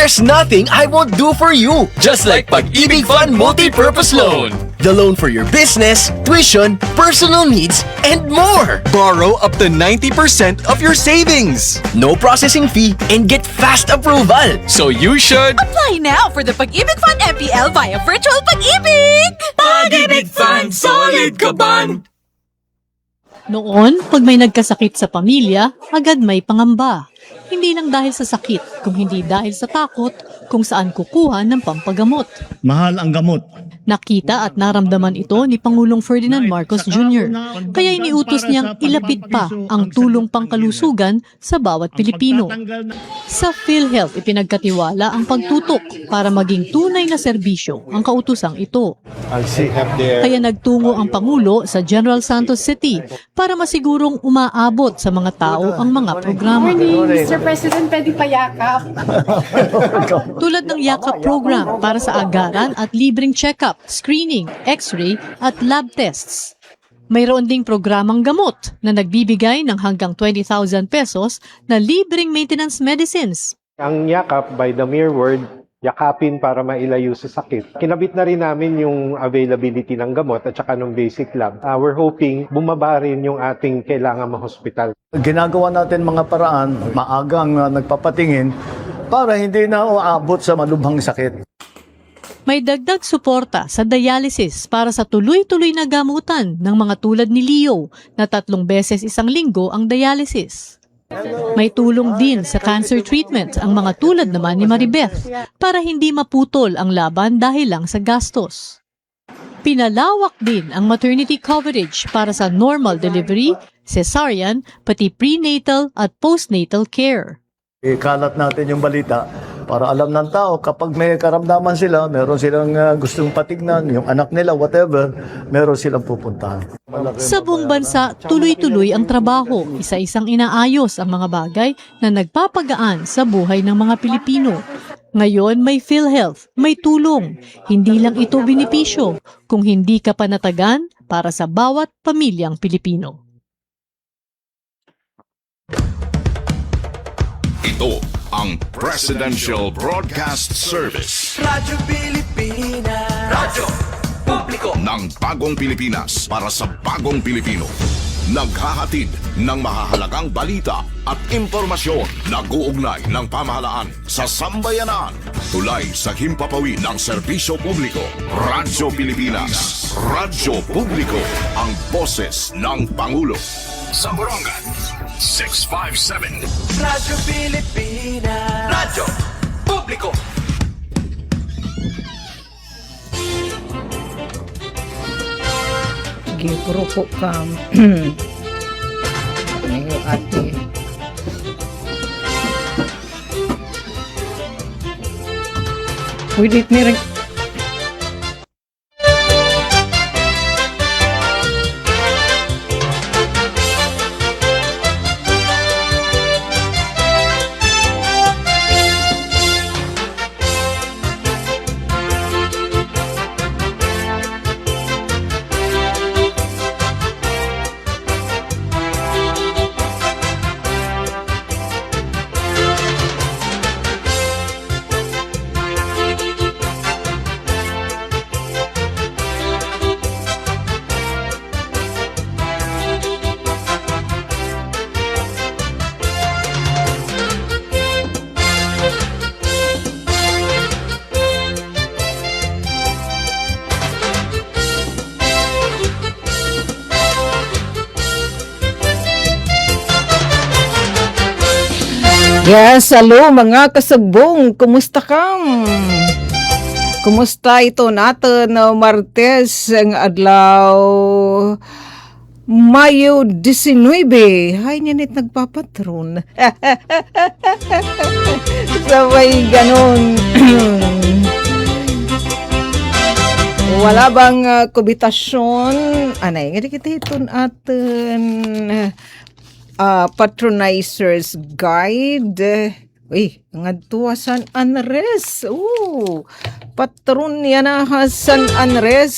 There's nothing I won't do for you. Just like Pag-ibig Fund Multi-Purpose Loan. The loan for your business, tuition, personal needs, and more. Borrow up to 90% of your savings. No processing fee and get fast approval. So you should... Apply now for the Pag-ibig Fund MPL via Virtual Pag-ibig! Pag-ibig Fund, solid ka ban! Noon, pag may nagkasakit sa pamilya, agad may pangamba. Hindi lang dahil sa sakit, kung hindi dahil sa takot kung saan kukuha ng pampagamot. Mahal ang gamot. Nakita at naramdaman ito ni Pangulong Ferdinand Marcos Jr. Kaya iniutos niyang ilapit pa ang tulong pangkalusugan sa bawat Pilipino. Sa PhilHealth, ipinagkatiwala ang pagtutok para maging tunay na serbisyo ang kautusang ito. Kaya nagtungo ang Pangulo sa General Santos City para masigurong umaabot sa mga tao ang mga programa. Mr. President, pwede payakap. Tulad ng Yakap program para sa agaran at libreng check-up, screening, x-ray at lab tests. Mayroon ding programang gamot na nagbibigay ng hanggang 20,000 pesos na libreng maintenance medicines. Ang yakap, by the mere word, yakapin para mailayo sa sakit. Kinabit na rin namin yung availability ng gamot at saka ng basic lab. We're hoping bumaba rin yung ating kailangan ma-hospital. Ginagawa natin mga paraan, maagang nagpapatingin para hindi na uabot sa malubhang sakit. May dagdag suporta sa dialysis para sa tuloy-tuloy na gamutan ng mga tulad ni Leo na 3 beses isang linggo ang dialysis. May tulong din sa cancer treatment ang mga tulad naman ni Maribeth para hindi maputol ang laban dahil lang sa gastos. Pinalawak din ang maternity coverage para sa normal delivery, cesarean, pati prenatal at postnatal care. Ikalat natin yung balita para alam ng tao kapag may karamdaman sila, meron silang gustong patignan, yung anak nila, whatever, meron silang pupuntahan. Sa buong bansa, tuloy-tuloy ang trabaho, isa-isang inaayos ang mga bagay na nagpapagaan sa buhay ng mga Pilipino. Ngayon may PhilHealth, may tulong. Hindi lang ito benepisyo, kung hindi ka panatagan para sa bawat pamilyang Pilipino. Ito ang Presidential Broadcast Service. Radyo Pilipinas. Radyo Publiko. Ng bagong Pilipinas para sa bagong Pilipino. Naghahatid ng mahahalagang balita at impormasyon na guugnay ng pamahalaan sa sambayanan. Tulay sa himpapawid ng serbisyo publiko. Radyo Pilipinas. Radyo Publiko. Ang boses ng Pangulo. Sa Borongan, 657. Radyo Pilipinas. Radyo Publiko. Gipuro po ka. Ngayon ate. Pwede ni rin. Yes, hello mga kasagbong, kumusta kang? Kumusta ito natin na Martes ang adlaw Mayo 19? Hay nyanit nagpapatron. Sabay ganon. Wala bang kubitasyon? Anay, nga kita iton atin patronizer's guide. Uy, nga tuwa San Andres. Patron yan na San Andres.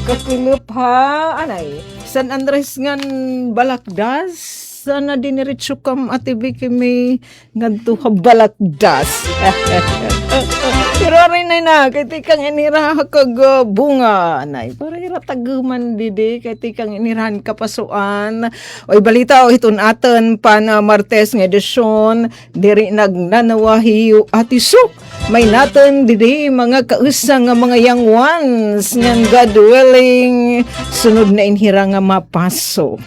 Kapilip ha, anay, San Andres ngan Balakdas. sana diniretso kam Ate Vicky may ngadto balakdas. Pero rin na kay tikang inira kag bunga nay para ira taguman didi kay tikang inirahan kapasuan. Oy balita o iton aton pan Martes nga edisyon diri nagnanawahi Ate Sok. May naton didi mga kausang nga mga young ones nga God willing sunod na inhira nga mapaso.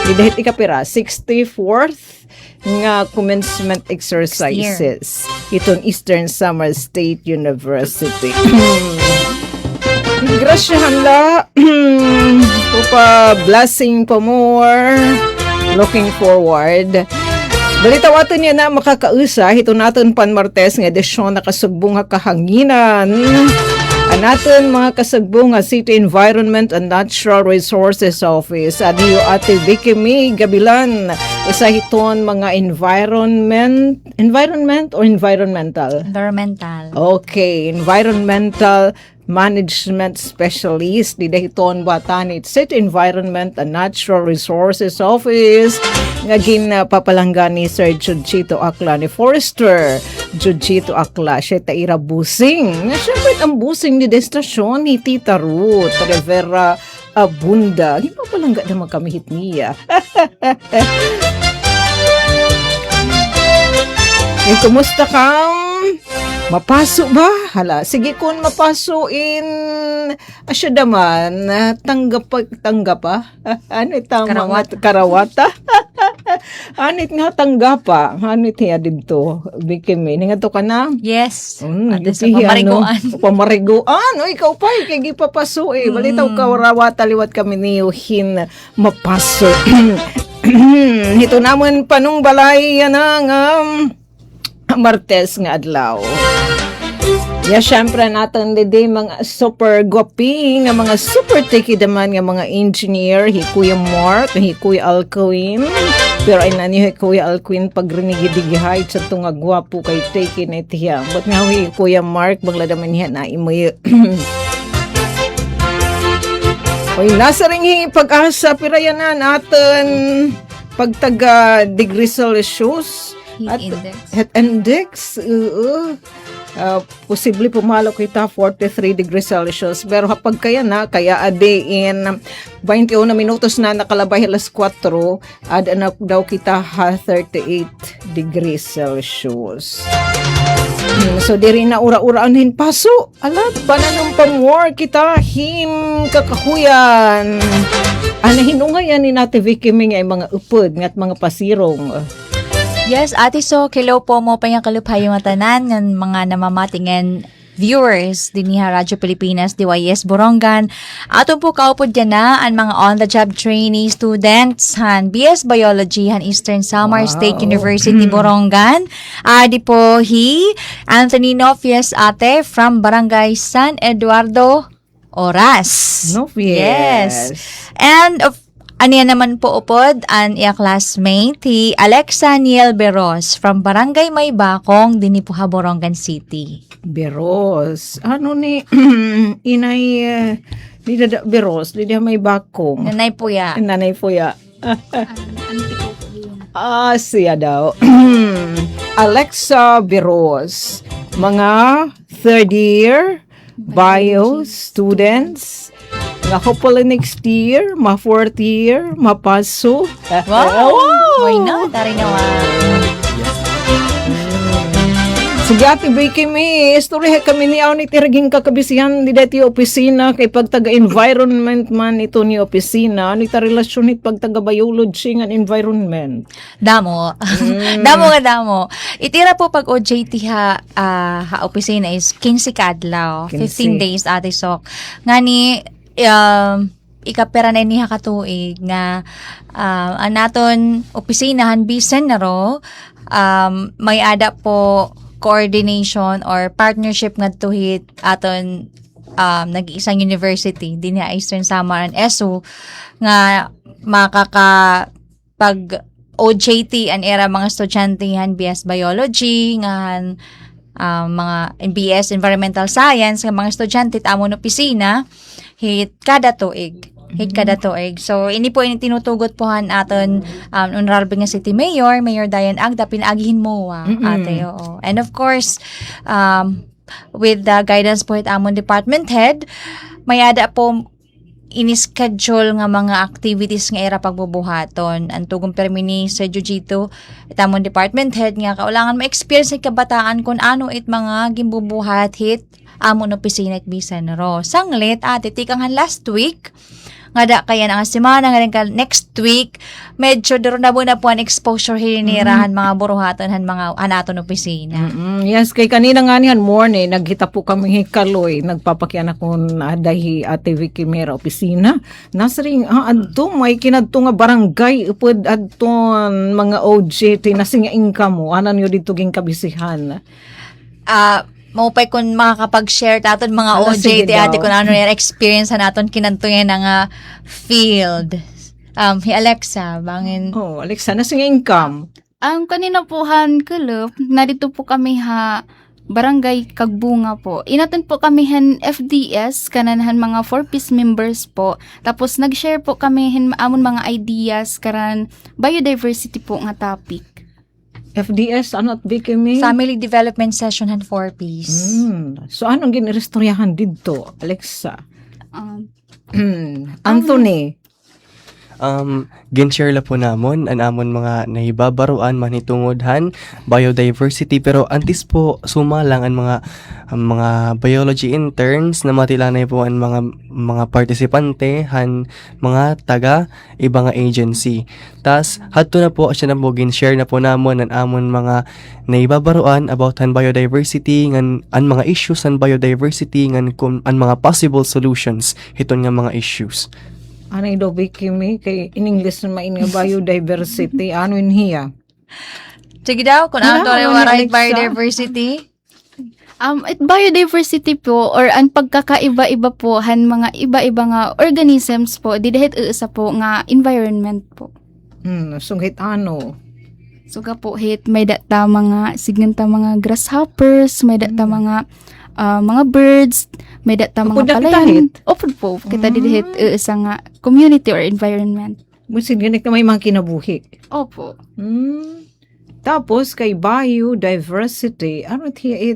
Didahit ikapira 64th nga commencement exercises iton Eastern Summer State University. Grasyahan la upa blessing pa more, looking forward. Balita waton niya na makakausa ito naton pan Martes nga edisyon nakasugbong nga kahanginan. Anaton mga kasagbong nga City Environment and Natural Resources Office adiyo Ate Vicky May Gabilan isa hiton mga environmental okay, environmental management specialist di dahiton batanit City Environment and Natural Resources Office nga ginapapalanggan ni Sir Judgito Akla ni Forester Judgito Akla siya taira busing nga syempre ang busing ni destasyon ni Tita Ruth Rivera Abunda ginapapalangga naman kami hit niya. Kumusta kang mapaso ba? Hala, sige kung mapasoin asya daman, tanggap pa? Anit ang mga karawata? Anit nga tanggapa? Anit hiya dito? Bikimi, nga to ka na? Yes. Ate sa pamariguan. Pamariguan. O, ikaw pa, ikagi papaso eh. Balitaw ka, karawata, liwat kami niyuhin mapaso. Ito naman panong balay yan ang Martes nga adlaw. Ya syempre natin didi mga super guwapi nga mga super tiki daman nga mga engineer hi Kuya Mark, hi Kuya Alcuin. Pero ay nani hi Kuya Alcuin pagrinigi-digihay sa tunga gwapo kay tiki na itiya. But nga hi Kuya Mark bagla daman niya na imoy. Oy nasa ring hi pag-asa pirayanan natin pagtaga degree Celsius. Heat index. Posible pumalo kita 43 degrees Celsius. Pero kapag kaya ade in 21 minutos na nakalabay alas 4, ada na daw kita 38 degrees Celsius. So diri na ura-uraanin paso. Alam, pananong pamor kita him kakahuyan. Ana hinungayan ni Ate Vicky Ming ay mga upod ngat mga pasirong. Yes, Ate So, hello po mo pa yung kalupay mga tanan ng mga namamatingin viewers din ni Radyo Pilipinas, DYS Borongan. Ato po kaupod dyan na ang mga on-the-job trainee students han BS Biology han Eastern Samar State University Borongan. Adi po Anthony Nofies ate from Barangay San Eduardo Oras. Nofies. Yes. And aniya naman po upod ang iya classmate, Alexa Niel Beros from Barangay Maybakong, dini po Borongan City. Beros. Ano ni inay Lida Beros, Lida Maybakong. Nanay po ya. Nanay po ya. Siya daw. Alexa Beros. Mga third year bio students. Nga hopefully next year, fourth year, mapaso. Wow! Why not? Tari naman. Sige Ate Vicky mi, istorya kami ni ni tiraging kakabisihan di dati opisina kay pagtaga-environment man ito ni opisina, ni ta relasyon it pagtaga-biology ng environment. Damo. Damo. Itira po pag OJT ha opisina is 15 kadlaw, 15 days Ate Sok. Ngani ikapera na niya katuig nga anaton opisinahan bisan naro may ada po coordination or partnership ngadto hit aton nag-iisang university din niya Eastern Samar and ESU nga makaka pag OJT an era mga estudyante han BS Biology nga mga BS Environmental Science nga mga estudyante amon opisina hit kada tuig hit kada tuig. So, ini po ini tinutugot po han aton honorable nga City Mayor, Mayor Diane Agda, pinaagihin mo ate, oo. And of course, with the guidance po it amon department head, mayada po ini-schedule nga mga activities nga era pagbubuhaton. Ang tugong permini sa Jiu-Jitsu, itamon department head nga kaulangan ma-experience ng kabataan kung ano it mga gimbubuhat hit amon opisina at bisan ro. Sanglit, tikanghan last week, nga da kaya na nga semana nga rin next week, medyo daro na po ang exposure hinirahan mga buruhaton han mga anaton opisina. Yes, kay kanina nga niyan morning, naghita po kami hikaloy, nagpapakyan ako na dahi Ate Vicky Mera opisina. Nasring, adto, may kinadto nga barangay, upod adton mga OJT, nasinga income mo, anan nyo dito ging kabisihan? Maupay kung makakapag-share taton mga OJT ate kung ano yung experience naton kinantuyan nga field. Hi Alexa, bangin. Oh, Alexa, nasinga income? Ang kanina po han kulop, narito po kami barangay Kagbunga po. Inaton po kami FDS, kananahan mga 4-piece members po. Tapos nag-share po kami amon mga ideas karan biodiversity po nga topic. FDS, ano at Bikimi? Family Development Session han 4-piece. So, anong ginirestoryahan dito, Alexa? Anthony? Ginshare la po namon an amon mga nahibabaruan manitungod biodiversity, pero antis po sumalang ang mga biology interns na matilanay po ang mga partisipante mga taga ibang agency. Tas hadto na po siya na po ginshare na po namon ang amon mga nahibabaruan about biodiversity ngan ang mga issues biodiversity ngan ang mga possible solutions hiton nga mga issues. Anay do Bikimi, kay in English na main nga biodiversity, ano in hiya? Sige daw, kung ano to waray biodiversity? Biodiversity po, or ang pagkakaiba-iba po, mga iba-iba nga organisms po, didahit isa po nga environment po. Sungkit ano? Suga po hit, may data mga, signanta mga grasshoppers, may data mga birds, may data mga palayan. Opo po, kita didihit isa nga community or environment. Busin ganit na may mga kinabuhi. Opo. Tapos kay biodiversity, ano tiya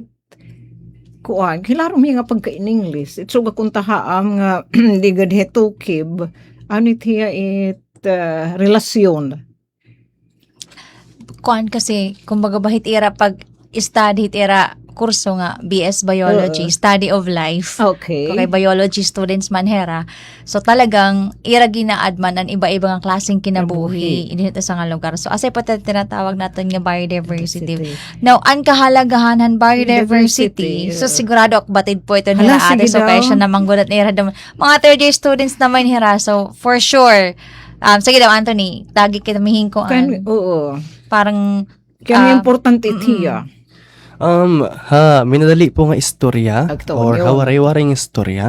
kuan, kilaro mi nga pagka in English. It's so kuntahaam nga digad hetukib, ano tiya relasyon. Kuan kasi, kumbaga bahit ira pag study hit ira kurso nga BS Biology, Study of Life. Okay. Kay biology students man hera. So talagang ira ginaad man ang iba-ibang klaseng kinabuhi dito sa nga lugar. So asay pa tinatawag natin nga biodiversity. Now, ang kahalagahan ng biodiversity, so sigurado ak batid po ito nila ate. So kaya siya namang gulat na ira mga third year students naman hera. So for sure, sige daw Anthony, tagi kita mihin ko oo. Parang kaya importante itiya. Minadali po nga istorya or hawaray-waray nga istorya.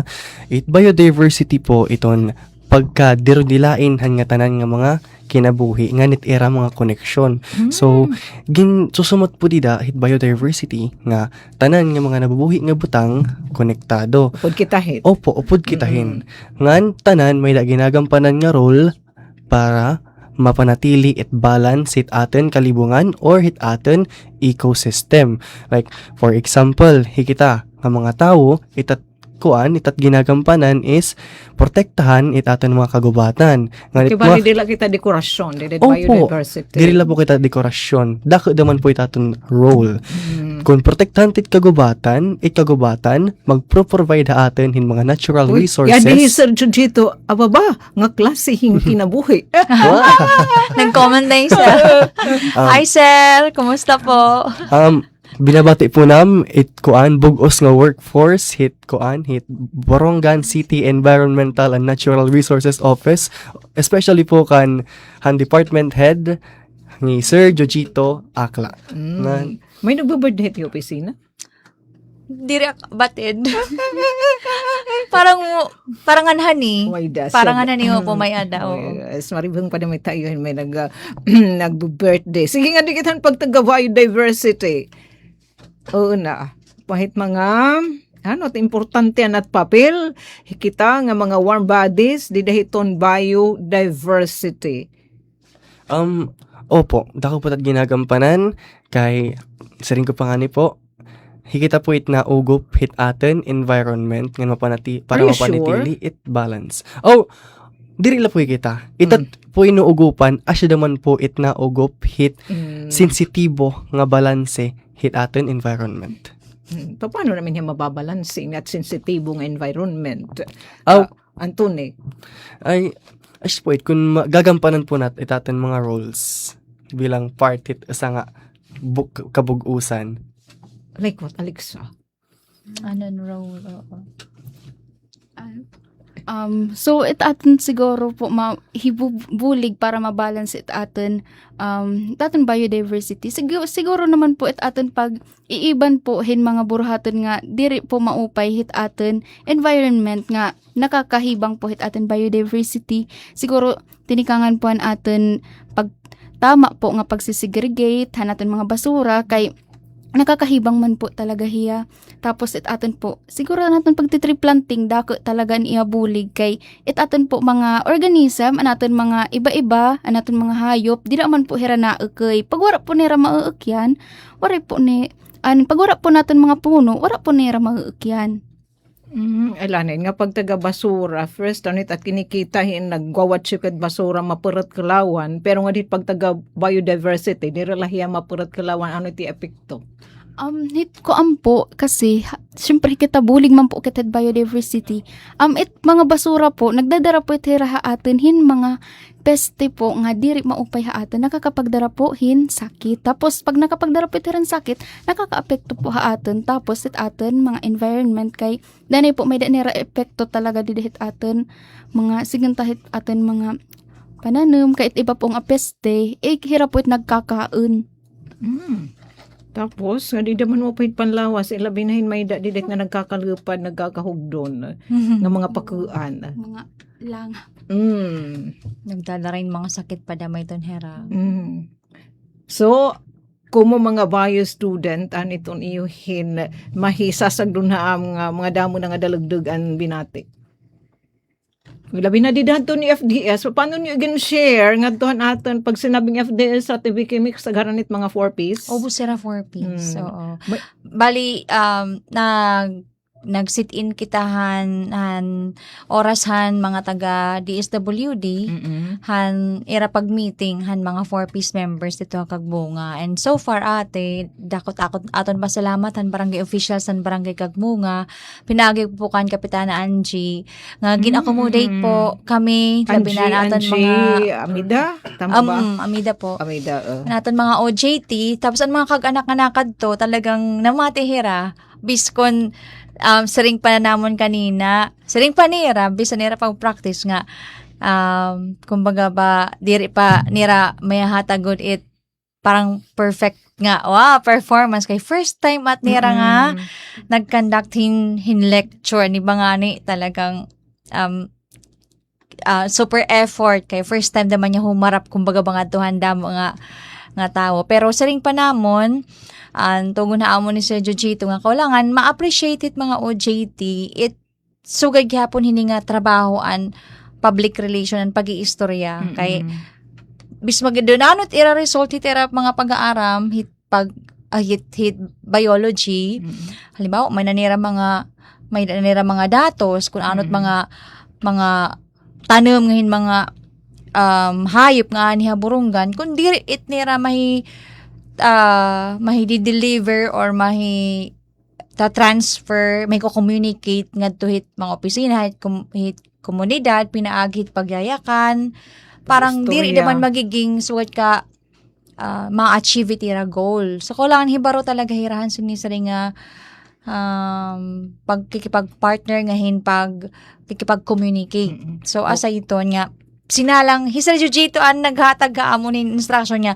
Biodiversity po iton pagka dirodilain nga tanan nga mga kinabuhi nga nit era mga koneksyon. So susumot po dida biodiversity nga tanan nga mga nabubuhi nga butang konektado. Upod kitahin. Opo, upod kitahin. Ngan tanan may ginagampanan nga role para mapanatili at balance hit atin kalibungan or hit atin ecosystem. Like, for example, hikita nga mga tao, itat ginagampanan is protektahan it atin mga kagubatan. Kaya dila kita dekorasyon, biodiversity. Dila po kita dekorasyon. Dako daman po itaton role. Kung protektahan it kagubatan, magpro-provide atin hin mga natural resources. Yadi, Sir Jujito, ababa, nga klase hing kinabuhi. Nag-comment na isa. Hi, Sir. Kumusta po? Binabati po nam bugos nga workforce hit Borongan City Environmental and Natural Resources Office, especially po kan department head ni Sir Jojito Akla. May nagbabirthday yung opisina? Diri batid. parang anhani. Parang anhani po may ada. Maribang pa naman tayo may nag-birthday. Sige nga dikitan pagtaga biodiversity. Oo na. Pahit mga Ano, importante at papel, kita nga mga warm bodies, di dahiton biodiversity. Opo, dako po tat ginagampanan kay saring ko pangani po. Hikita po it na ugop hit aten environment nga mapanati para Are you mapanatili it balance. Oh, diri la po kita. Itat po inuugupan asya daman po it na ugop hit sensitibo nga balanse hit aten environment. Paano namin yung mababalancing at sensitibo nga environment? Oh, Antony. ay po it kung gagampanan po nat itaten mga roles bilang part it asa nga kabug-usan. Like what, Alexa? Role, oo. So it atin siguro po hibubulig para mabalance it atin biodiversity. Siguro naman po it atin pag iiban po hin mga buruhaton nga diri po maupay hit atin environment nga nakakahibang po hit atin biodiversity. Siguro tinikangan po an atin pag tama po nga pagsisegregate hanaton mga basura kay nakakahibang man po talaga hiya. Tapos it atin po, siguro natin pagtitree planting, dako talaga niya bulig kay it atin po mga organism, anaton mga iba-iba, anaton mga hayop, di naman po hira na kay pagwara po nira mauukyan, wala po ni, pagwara po natin mga puno, wala po nira mauukyan. Alanin nga pag taga basura, first anit at kinikitahin nagwawat siya kad basura mapurat kalawan, pero nga dit pag taga biodiversity, di relahiya mapurat kalawan, ano iti epekto? Hit ko ampo kasi syempre kita bulig man po kita biodiversity. Mga basura po nagdadara po itira atin hin mga peste po nga diri maupay atin nakakapagdara po hin sakit. Tapos pag nakapagdara po itiran sakit nakakaapekto po atin. Tapos it atin mga environment kay danay po may danira epekto talaga didihit atin mga sigantahit atin mga pananum kahit iba pong peste hirap po it nagkakaon. Tapos, nga di naman mo pahit panlawas, ilabinahin may didet nga nagkakalupad, nagkakahugdon, nga mga pakuan. Mga lang. Nagdadarain mga sakit pa damay ton hera. So, kumo mga bio student, aniton iyuhin, mahisasag dun na mga damo na nga dalagdugan binati. Labi na didato ni FDS, paano nyo share nga doon aton pag sinabing FDS sa TV Kimix sa garanit mga 4-piece? Obo sira 4-piece. Oo. Bali, nag-sit-in kitahan orashan mga taga DSWD han ira pag-meeting han mga 4-piece members dito kagbunga. And so far ate, dakot aton pasalamat han barangay officials han barangay kagbunga. Pinagi po kan Kapitana Angie nga gin-accommodate po kami labi na naton mga Amida, tama ba? Amida po. Amida. Naton mga OJT tapos ang mga kag-anak-anakad to talagang namatihira biskon saring pa namon kanina, saring panira, bisa nira pag-practice nga, kumbaga ba, diri pa nira may hatagod it, parang perfect nga, performance, kay first time at nira nga, nag-conduct hin lecture, ni bangani talagang, super effort, kay first time naman niya humarap, kumbaga ba nga tuhanda mo nga tao, pero saring pa namon, tungo na amo ni Sir Jujito nga kaulangan ma-appreciate it mga OJT it sugay gyapon hini nga trabahoan public relation and pag-iistorya kay bis magdunanot ira result hit ira mga pag-aaram hit biology halimbawa may nanira mga datos kung anot mga tanom ngahin mga hayop nga ni haburunggan kun diri it nira mahi-deliver or mahi-transfer, may ko-communicate nga to hit mga opisina, hit komunidad, pinaagit pagyayakan, parang diri naman magiging suwat ka ma-achieve itira goal. So, kailangan hibaro talaga hirahan sinisari nga pagkikipag-partner ngahin pagkikipag-communicate. So, asa ito nga, sinalang, Hisra Jujito ang naghatag ka amo ni instruction niya,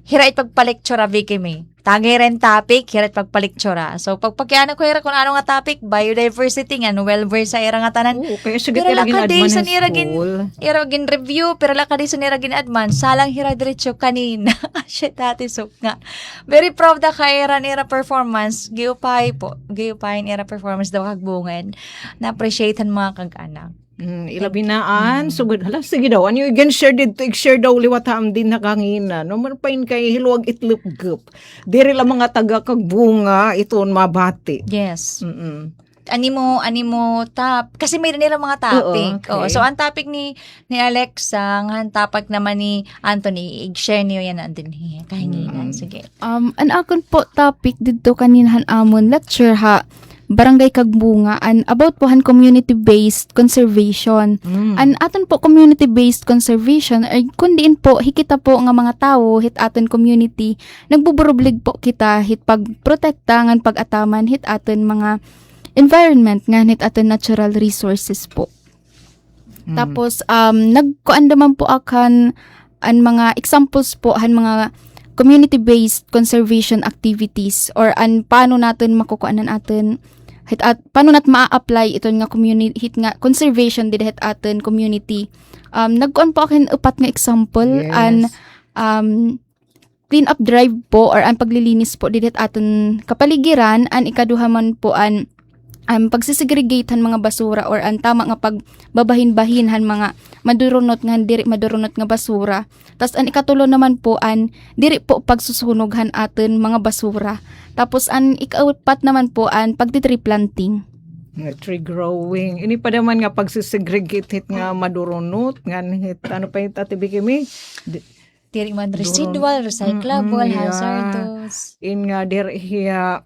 hira pagpalektura Vicky tagay rin topic, hira pagpalektura. So, pagpakyanan ko hira kung ano nga topic, biodiversity nga, well-versed sa ira nga tanan. Oo, kaya sige Pero talaga laka day adman sa ng niragin, school. iragin review, pero laka day sa niragin adman, salang hira diretso kanina. Shit, dati so nga. Very proud na kay ira performance, gayupayin ira performance daw kagbungan. Na-appreciatean mga kag-anak. Ilabinaan, sugod, hala, sige daw, ano yung again share dito, share daw liwatam din nakangina, no, marpain kay hiluwag itlip gup, diri lang mga taga kagbunga, itoon mabati. Yes. Animo kasi may nila mga topic. Oo, okay. So ang topic ni Alexa, ang topic naman ni Anthony, i-share niyo yan andin kahinginan. Sige. An akon po topic dito kaninahan amon lecture ha. Barangay Kagbunga and about po han community-based conservation. An aton po community-based conservation ay kundiin po hikita po nga mga tawo hit aton community nagbuburublig po kita hit pagprotekta ngan pag-ataman hit aton mga environment nga hit aton natural resources po. Tapos nagkuan naman po akan an mga examples po han mga community-based conservation activities or an paano natin makukuanan atin paano natin ma-apply ito nga community hit nga conservation did hit atin community. Nagkuan po akin upat nga example an clean up drive po or an paglilinis po did hit atin kapaligiran an ikaduha man po an pagsisegregatehan mga basura or ang tama nga pagbabahin-bahinhan mga madurunot nga diri madurunot nga basura. Tas ang ikatulo naman po an diri po pagsusunoghan atin mga basura. Tapos ang ikaapat naman po an pagti-tree planting. Nga tree growing. Ini pa naman nga pagsisegregate hit nga madurunot nga hit ano pa yung tatibi kimi? Diri man residual, recyclable, hazardous. In nga diri hiya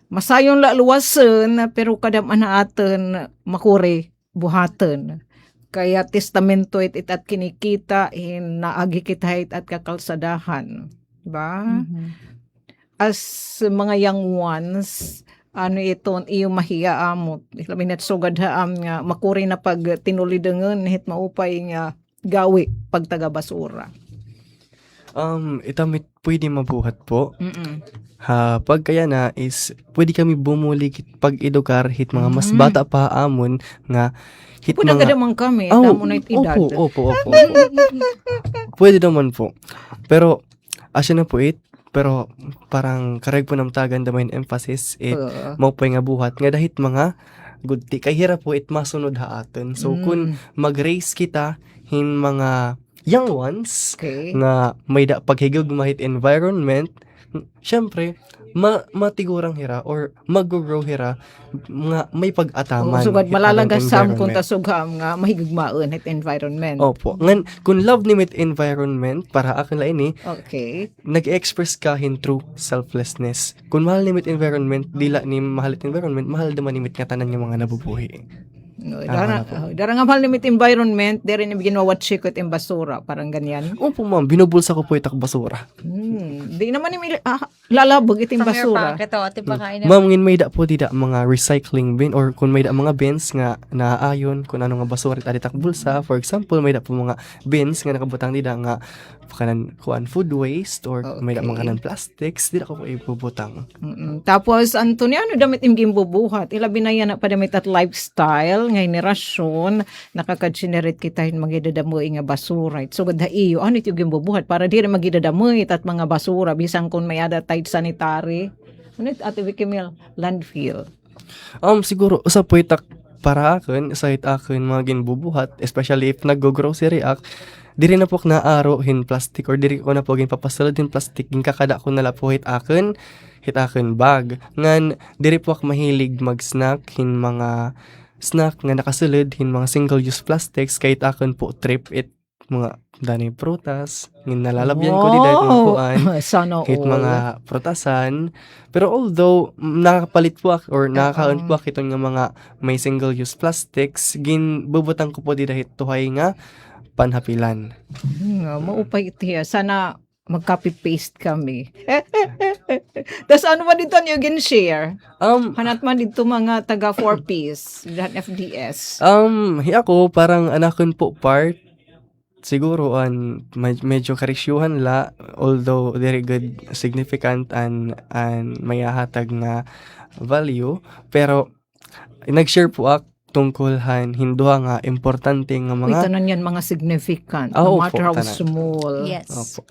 masayon la luwasen pero kadam na aten makuri buhaten. Kaya testamento at kinikita in naagi kita at kakalsadahan. Diba? As mga young ones, ano ito, iyo mahiya amot. Labi na't sugad haam nga, makuri na pag tinulidangan, hit maupay nga gawi pag taga-basura. Itamit pwede mabuhat po. Pag kaya na is pwede kami bumulig pag edukar hit mga mas bata pa amon nga hit mga kadamang kami tamo na edad. Opo. Pwede naman po. Pero asya na po pero parang karag po namtagan da main emphasis mao pa nga buhat nga dahit mga gudti kay hirap po masunod ha aton. So kun mag-raise kita hin mga young ones nga may paghigog mahit environment, syempre matigurang hira or mag-grow hira nga may pag-ataman. Sugad malalagasam kung tasugam nga mahigugmaon at environment. Opo. Ngan kung love nimit environment para akin la ini. Okay. Nag-express ka hin through selflessness. Kung mahal nimit environment, dila ni mahalit environment, mahal naman nimit nga tanan yung mga nabubuhi. Dara nga mahal limit environment, dere ni bigin mawatsi ko at basura, parang ganyan. Opo ma'am, binubulsa ko po itak basura. Di naman ni lalabog iting basura. Ma'am, ngin may da po dida mga recycling bin or kung may da mga bins nga naaayon kung ano nga basura at itak bulsa. For example, may da po mga bins nga nakabutang dida nga kanan kuan food waste or may da mga kanan plastics, dida ko po ibubutang. Tapos Antonio, ano damit imgim bubuhat? Ilabi na yan pa damit at lifestyle nga generasyon nakaka-generate kita hin magidadamoy nga basura. So ganda iyo ano ito yung bubuhat para di rin magidadamoy at mga basura bisang kung may ada tight sanitary. Ano ito ate Wikimil? Landfill. Siguro usa po itak para akin, aside akin mga ginbubuhat, especially if nag-grocery act, diri na po naaro hin plastic or diri ko na po ginpapasulod hin plastic gin kakada ko nala po hit akin bag. Ngan diri po ak mahilig mag-snack hin mga snack nga nakasulod hin mga single-use plastics kahit akin po trip mga dani prutas ngin nalalabyan ko di dahil kuan kahit mga prutasan. Pero although nakakapalit po or nakakaon po itong nga mga may single-use plastics gin bubutang ko po di dahil tuhay nga panhapilan. Maupay itiya. Sana mag-copy-paste kami. Tas ano ba dito niyo gin-share? Hanat man dito mga taga 4Ps, FDS. Ako parang anakon po part siguro medyo karisyuhan la, although very good, significant and may hatag nga value, pero nag-share po ak tungkol hinduha nga importante nga Uy, mga tanan yan mga significant, Ah, no opo, matter how tanan. small. Yes. Opo.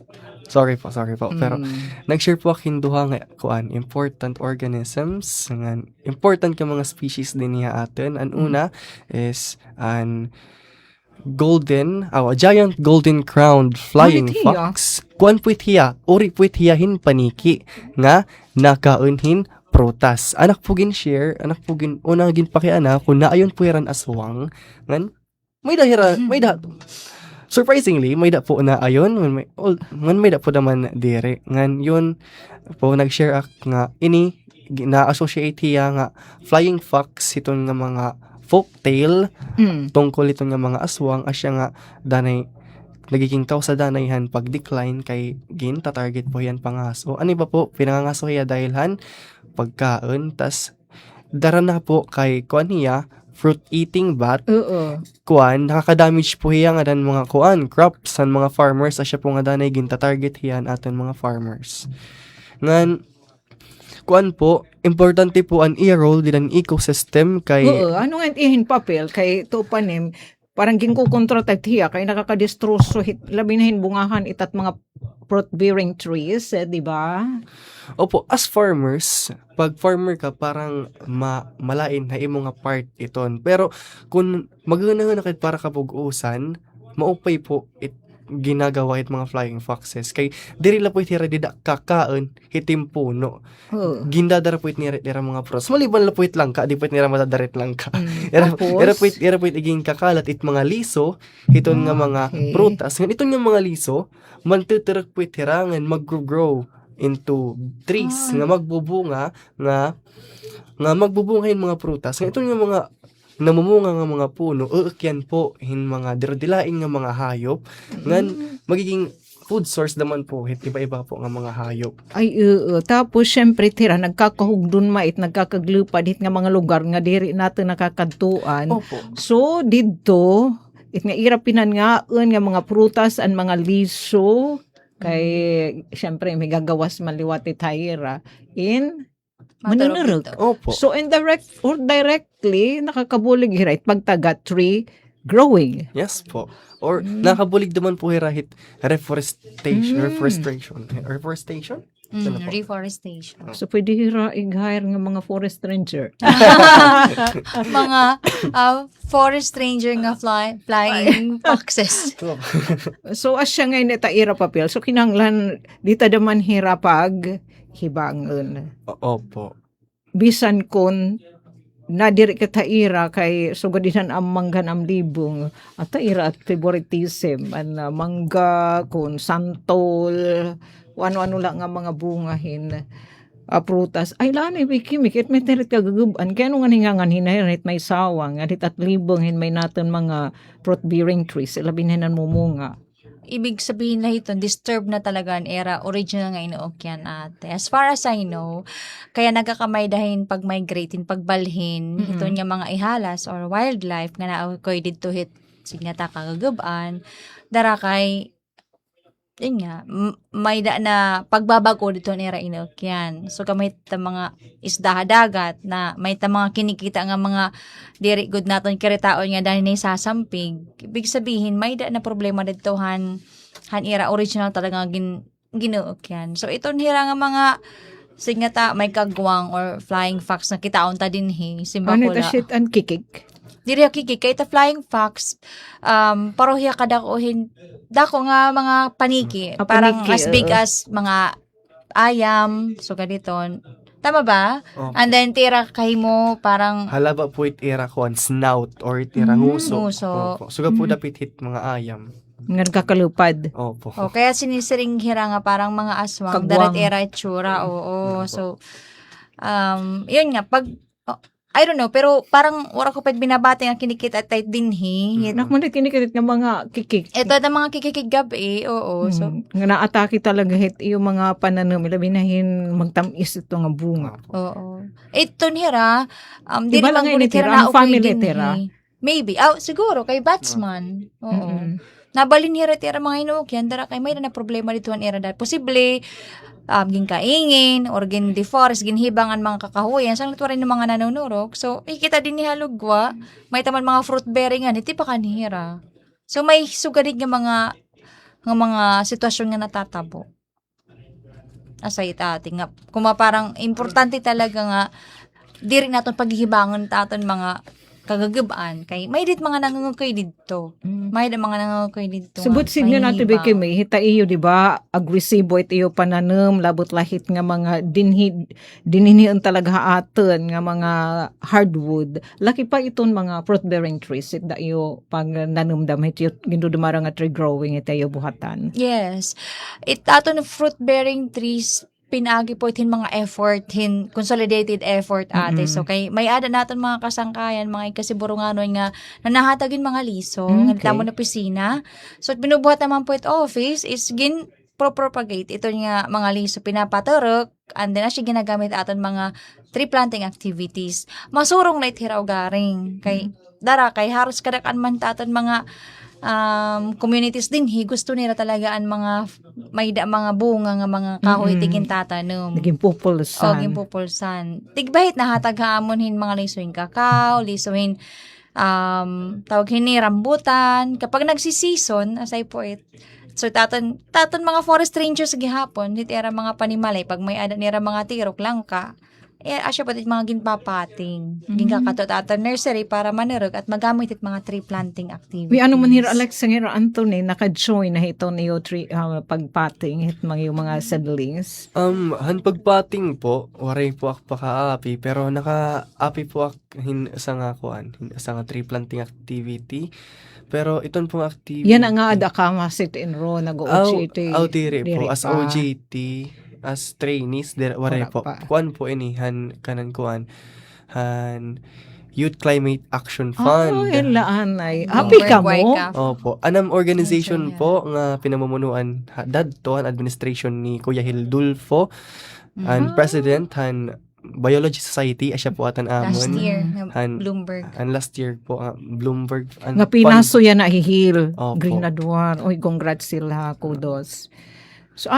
Sorry po. Pero Mm. nag-share po ak hinduha nga important organisms, nga important ka mga species din niya atin. Ang una is giant golden crowned flying Manit hiya. fox. Kuan puwit hiya, uri puwit hiyahin paniki nga nakaunhin prutas. Anak po gin share, unang gin pakiana kung naayon puweran aswang ngan may surprisingly may da po na ayon may da po naman dire ngan yun po nag-share ak nga ini na-associate hiya nga flying fox iton nga mga folktale tungkol ito nga mga aswang asya nga danay nagiging sa danayhan pag decline kay gin ta-target po yan pangaso. Ano ba po pinangangaso hiya dahil pagkaon tas dara na po kay kuan hiya fruit eating bat Oo. kuan nakaka-damage po hiya nga dan mga crops san mga farmers asya po nga danay gin ta-target hiyan aton mga farmers. Ngan kuan po importante po an i-role din ang ecosystem kay Oo, ano nga ihin papel kay to panim parang ginko-contract hiya kay nakakadestroso labi na bungahan itat mga fruit-bearing trees, di ba? Opo, as farmers, pag farmer ka, parang malain na imo nga part iton. Pero, kung maganahan na kayo para kapag-usan, maupay po ginagawa it mga flying foxes. Kay, diri la po itira dida kakaon, hitim puno. Oo. Gindadara po itnira mga pros. Maliban la po it lang ka, di po itnira matadarit lang ka. Tapos? Era po iging kakalat it mga liso, hiton nga mga Okay. prutas. Ngan iton nga mga liso, mantuturak po itirangan, mag-grow into trees nga magbubunga nga magbubunga yung mga prutas. Nga ito yung mga namumunga nga mga puno, uukyan po hin mga dirdilaing nga mga hayop nga magiging food source naman po hit iba-iba po nga mga hayop. Ay, tapos syempre tira nagkakahugdon mait nagkakaglupad hit nga mga lugar nga diri natin nakakadtuan. Opo. So didto it nga irapinan nga nga mga prutas an mga liso kay syempre may gagawas maliwati tayra in manunurog. Opo. So indirect or directly nakakabulig hirait pagtaga tree growing. Yes po. Or nakabulig naman po hirahit reforestation. Ano po? Reforestation. So pwede hire nga mga forest ranger. Mga forest ranger nga flying foxes. So asya nga neta ira papel. So kinanglan dita daman hirapag hibangon. Opo. Bisan kon nadiri ka taira kay sugadinan ang manggan am libong at taira at favoritism an mangga kon santol ano lang nga mga bungahin prutas ay lani bikimik may terit kagaguban kaya nung nga hinahirit may sawang at libong hin may natin mga fruit bearing trees labi na mumunga. Ibig sabihin na ito, disturbed na talaga ang era original nga inuokyan ate. As far as I know, kaya nagkakamay dahin pag-migrating, pagbalhin, ito niya mga ihalas or wildlife nga na-akoy dito hit signata kagagaban, dara kay yun nga, may da na pagbabago dito ang era inuokyan. So kamay ta mga isda dagat na may ta mga kinikita nga mga diri good naton kiritaon nga dahil na sasampig. Ibig sabihin may da na problema dito han era original talaga ginuokyan. So iton hira nga mga signata may kagwang or flying fox na kitaon ta din simba Ano ko ita shit and kikik? Diri kikik kay ta flying fox parohiya kadakohin dako nga mga paniki parang paniki, as big as mga ayam so kaditon tama ba? Opo. And then tira kay mo parang Halaba po itira ko snout or itira nguso. nguso. Opo. Suga po dapit hit mga ayam. Nga nagkakalupad. Opo. o kaya sinisiring hira nga parang mga aswang Kagwang. darat era itsura oo so yun nga pag I don't know pero parang wala ko pa binabati nga kinikita at dinhi Nak mo kinikit nga mga kikik. ito na mga kikikigab oo so Nga naatake talaga hit yung mga pananam ilabi na hin magtamis ito nga bunga. oo. Ito nira, di Iba lang naman ngayon ngunit tira, tira ang family tira. Maybe. Siguro, kay Batsman. Oo. nabalin hirat era mga inukyan, dara kay may na problema dito an era dahil posible, ginkaingin, or gin deforest, ginhibangan mga kakahuyan, sang rin ng mga nanunurok. So, ikita din ni halugwa, may taman mga fruit bearing nga, iti pa kanihira. So, may sugadig nga mga sitwasyon nga natatabo. Asay iti nga, kuma parang importante talaga nga, diri naton paghihibangan taton mga kagagabaan kay may dit mga nangangakoy dito. May dit mga nangangakoy dito. Subot signo nato ba kay may hita iyo di ba agresibo it iyo pananam labot lahit nga mga dinhinian talaga aton nga mga hardwood. Laki pa iton mga fruit bearing trees it da iyo pag nanumdam it iyo gindudumara nga tree growing it iyo buhatan. Yes. It aton fruit bearing trees pinagi po itin mga effort, consolidated effort ate. So, kay may ada natin mga kasangkayan, mga ikasiburunganon nga nanahatagin mga liso, nga tamo na pisina. So, binubuhat naman po it office is propagate ito nga mga liso, pinapaturok, and then siya ginagamit aton mga tree planting activities. Masurong na itiraw garing. Kay, dara, kay haros kadakan man taton mga communities din gusto nila talaga ang mga mga bunga nga mga kahoy tigin tatanom. Naging pupulsan. Naging pupulsan. Tigbahit nahatag haamonhin mga lisuhin kakao, lisuhin tawag hini rambutan. Kapag nagsisison, asay po so taton mga forest rangers gihapon, ditira mga panimalay pag may ada nira mga tirok langka. Asya pati mga ginpapating, ginkakatot nursery para manurog at magamit it mga tree planting activities. May ano man hira Alex ang hira Anthony naka-join na ito niyo tree pagpating hit mga seedlings. Han pagpating po, waray po ak pakaapi pero naka-api po ak sa nga tree planting activity. Pero iton pong activity. Yan ang ada ka sit in row nag-OJT. Dire po as OJT. As trainees, waray po. Kuan po han kanan kuan. Han Youth Climate Action Fund. Ilaan ay. Happy ka mo? Opo. Anam organization po nga pinamumunuan dadto administration ni Kuya Hildulfo. And president han Biology Society asya po atan amon. Last year, Bloomberg. Last year po, Bloomberg. Nga pinaso yan na hihil. Green Adwan. Oy, congrats sila. Kudos. So,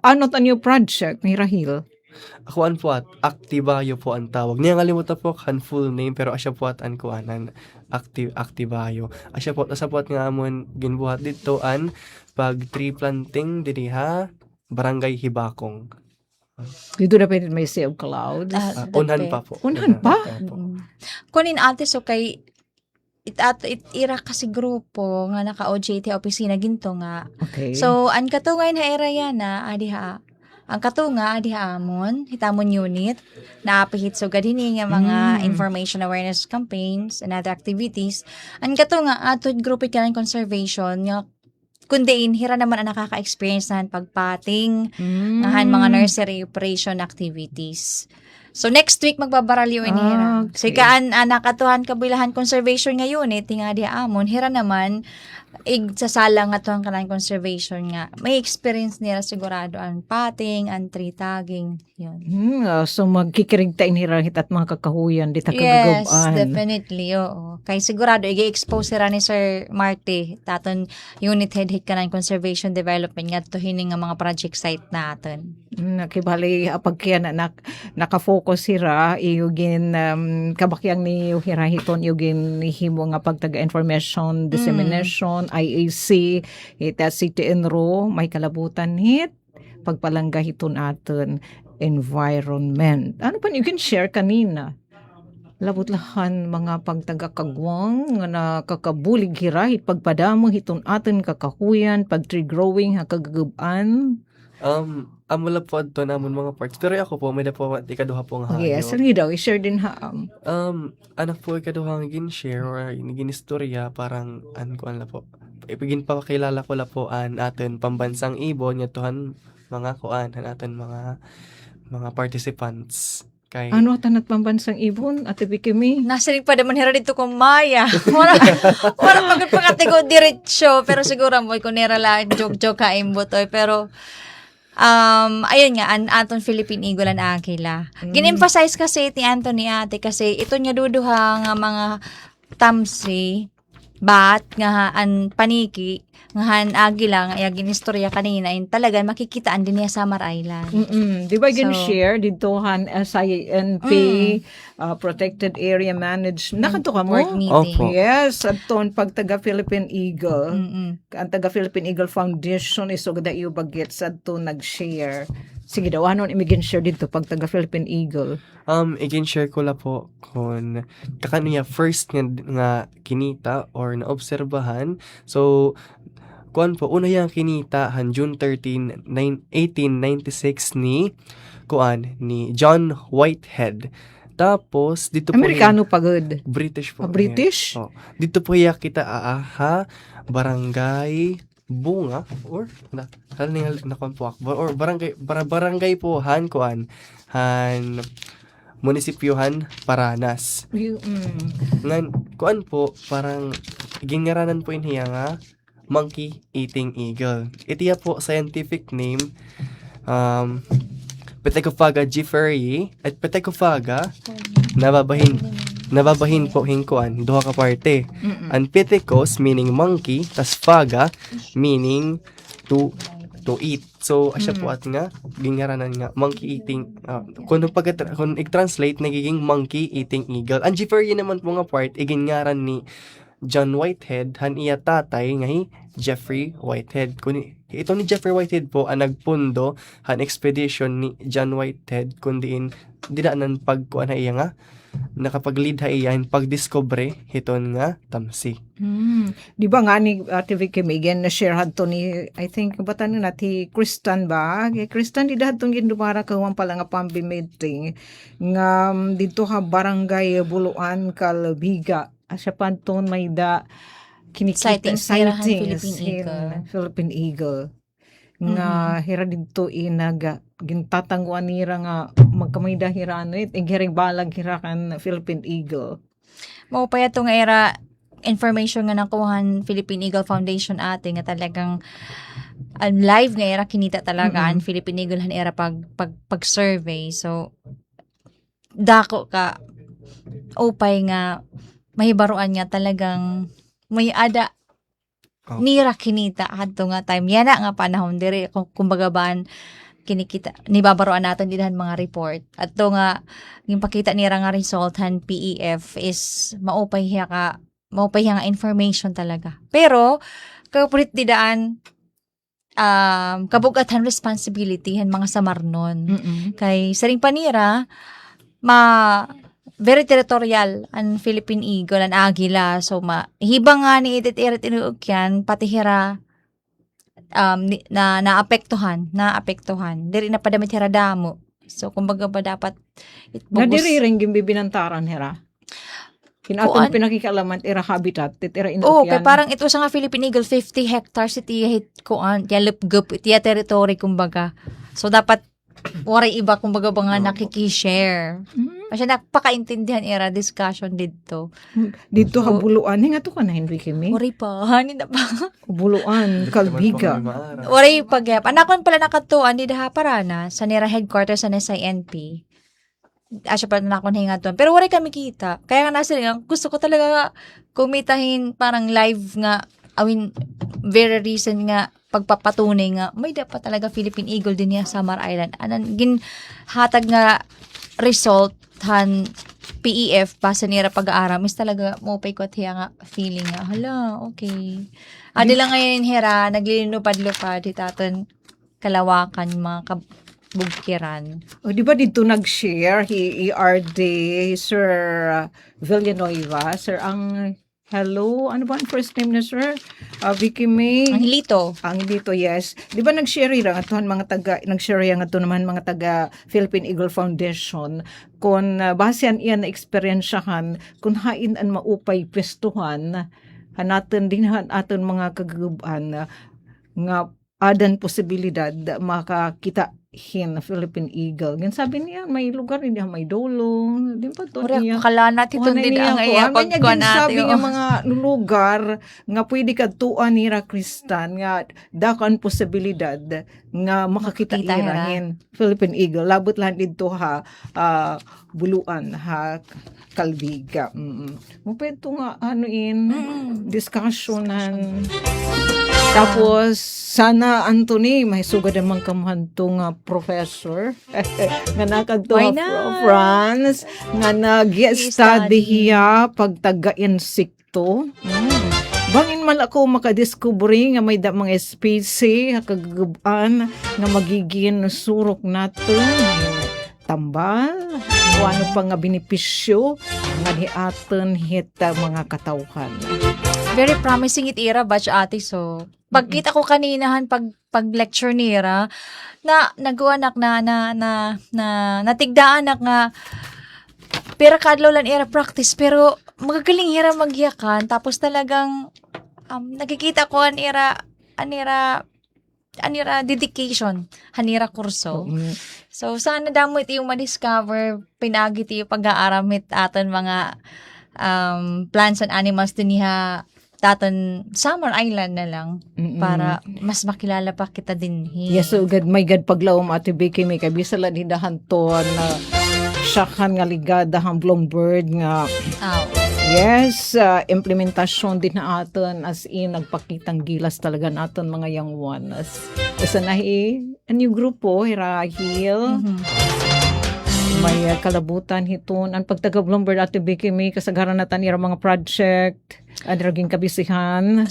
ano tanyo project ni Rahil? Akuan po at Activayo po ang tawag. Niya ngalimutan po kan full name pero asya po at an kuanan Activayo. Asya po at nga amon ginbuhat dito an pag tree planting diriha Barangay Hibakong. Dito na pwede may Sea of Clouds. Unhan pa po. Unhan pa? Kunin ate so kay ira kasi grupo nga naka-OJT opisina ginto nga. Okay. So, ang katungay na era yan na, adiha, ang katunga, adiha amon, hitamon unit, naapihit so gadini nga mga information awareness campaigns and other activities. Ang katunga, atod grupo ka ng conservation, nga kundiin, hira naman ang nakaka-experience na pagpating, ngahan mga nursery operation activities. So, next week, magbabaralyo ini hira. Okay. So, ikaan nakatuhan kabilahan conservation nga unit, nga di amon, hira naman, sasalang nga tuhan kanang conservation nga. May experience nila sigurado ang pating, ang tree tagging, yun. So, magkikirig tayo ni Rahit at mga kakahuyan, di ta Yes, kagagawaan. definitely, oo. Kaya sigurado, i-expose sila ni Sir Marty, taton unit head ka ng conservation development nga tuhining nga mga project site natin. Nakibali, pag kaya nakafocus hira, iyugin kabakyang ni hira hiton, iyugin himo nga pagtaga information, dissemination, IAC, ita City Enro, may kalabutan hit, pagpalangga hiton aton, environment. Ano pa you can share kanina? Labot-lahan mga pagtaga-kagwang nga nakakabulig hirahit pagpadamo hiton aton kakahuyan pag tree growing ha kagagubaan. Amula po adto namon mga parts. Pero ako po may na po ikaduha po nga hayo. Yes, ano daw i-share din ha. Anak po ikaduha nga gin-share or gin-istorya parang kuan la po. Ipigin pa kilala ko la po aton pambansang ibon nga tuhan mga kuan aton mga participants. Kay Ano tanat pambansang ibon at ibikimi? Nasinig pa naman hira dito kung Maya. Wala pagkatigo diretsyo, pero siguro mo kung nira lang joke-joke ka imbotoy. Pero, ayun nga, Anton Philippine Eagle and Aquila. Gin-emphasize kasi ti Anthony ate kasi ito niya duduha nga mga tamsi, bat nga an paniki nga han agila nga yagin istorya kanina in talagang makikitaan din niya Samar Island. Di ba So, share dito han SINP Protected Area Management. Nakato ka mo? board meeting. Opo. Yes, aton pag taga Philippine Eagle. Mm-mm. Ang taga Philippine Eagle Foundation is so you bagit sa to nag-share. Sige daw, ano imigin share dito pag taga Philippine Eagle? Again, share ko la po kung kakaniya first nga kinita or naobserbahan. So, kuan po, una yung kinita han June 13, 1896 ni John Whitehead. Tapos, dito po Amerikano pagod. British po. British? Oh. Dito po iya kita barangay Bunga or barangay po han munisipyohan Paranas. Ngan kuan po parang gingaranan po inhiya nga monkey eating eagle. Itiya po scientific name Pithecophaga gifferi at Pithecophaga nababahin po hingkuan duha ka parte. Ang Pithecos meaning monkey, tas phaga meaning to eat. So asya po at nga gingaranan nga monkey eating kung i-translate nagiging monkey eating eagle. Ang gifferi naman po nga part igingaran ni John Whitehead han iya tatay nga Jeffrey Whitehead. Ito ni Jeffrey Whitehead po ang nagpundo han expedition ni John Whitehead kundiin dinaanan pagkuan na iya nga nakapag-lead ha iyan pagdiskobre hiton nga tamsi. Di ba nga ni TV Kimigen na share hadto ni I think batan na ti Kristan ba? Kristan di hadto gindumara kawan pala nga pambi meeting nga dito ha barangay Buluan Calbiga. Asya panton may da kinikita sightings Philippine Eagle. Nga hira dito inaga gintatangguan nira nga magkamayda hirano hiring balag hirakan Philippine Eagle. Mao pa yato nga era information nga nakuhan Philippine Eagle Foundation ate nga talagang live nga era kinita talaga ang Philippine Eagle han era pag-survey. So dako ka upay nga mahibaruan nga talagang may ada nira kinita adto nga time yana nga panahon dire kumbaga ban kinikita ni babaroan naton dinhan mga report adto nga yung pakita nira nga result han PEF is maupay hiya nga information talaga pero kapulit didaan kabugatan responsibility han mga samarnon kay saring panira very territorial ang Philippine Eagle, ang Agila. So, hibang nga ni itit-irit inuukyan, pati hira naapektuhan. Diri na padamit hira damo. So, kumbaga ba dapat Nadiri rin gimbibinantaran hira. Kinaton pinakikalaman ira habitat, titira inuukyan. Oo, kaya parang ito sa nga Philippine Eagle, 50 hectares iti kuan, tiya lupgup, iti territory kumbaga. So, dapat waray iba kumbaga ba nga nakikishare. Kasi napakaintindihan era discussion dito. Dito ha Buluan. Hinga to ka na Henry Kimi? Waray pa. Hanin na pa. Buluan, Calbiga. Waray pagyap. Anakon pala nakatuan di daha Paranas sa nira headquarters sa SINP. Asya pa nakon hinga to. Pero waray kami kita. Kaya nga nasa gusto ko talaga kumitahin parang live nga very recent nga pagpapatunay nga may dapat talaga Philippine Eagle din niya Samar Island. Anan ginhatag nga result han PEF pa sa nira pag-aaram is talaga mo pay ko tiya nga feeling nga hala okay. Adi lang ngayon hira naglilupad-lupad ditaton kalawakan mga kabugkiran. O di ba dito nag-share ERD Sir Villanueva, Sir ang hello, ano ba ang first name na sir? Vicky May. Angelito. Angelito, yes. Di ba nag-share nga ito nag-share nga ito naman mga taga Philippine Eagle Foundation kung basehan iyan na eksperyensyahan kung hain ang maupay pwestuhan hanaton din aton mga kagaguban nga adan posibilidad makakita hin Philippine Eagle. Gan sabi niya may lugar hindi may dolong, di ba to niya. Kalana titong din ang iya pagkuan sabi nga mga lugar nga pwede ka tuan nira Kristan nga dakan posibilidad nga makakita Kita, irahin Philippine Eagle labot lang dito ha buluan ha kalbiga mo pwede nga discussionan tapos sana Anthony may sugad naman kamuhanto nga professor nga nakadto Why not? France nga nag-study hiya pagtaga-insekto bangin man ako makadiscovery nga may mga especie kagaguban nga magiging surok natin tambal o ano pa nga benepisyo nga hiaton hita mga katawhan. Very promising itira batch ate. So, pagkita ko kaninahan pag-lecture nira, na nagawanak na natigdaanak nga pero kadlaw lang ira practice pero magagaling ira magyakan tapos talagang nakikita ko anira dedication hanira kurso. So sana damo iti yung ma-discover pinagi iti yung pag-aaramit aton mga plants and animals diniha taton Summer Island na lang para mas makilala pa kita din. Yes, so God, my God, paglawom ati Becky may kabisala ni dahanton na syakan nga ligada hamblong bird nga yes, implementasyon din na aton as in nagpakitang gilas talaga naton mga young ones. Isa na a new grupo hirahil may kalabutan hiton ang pagtaga Bloomberg ati Becky may kasagaran natin ira mga project adraging kabisihan.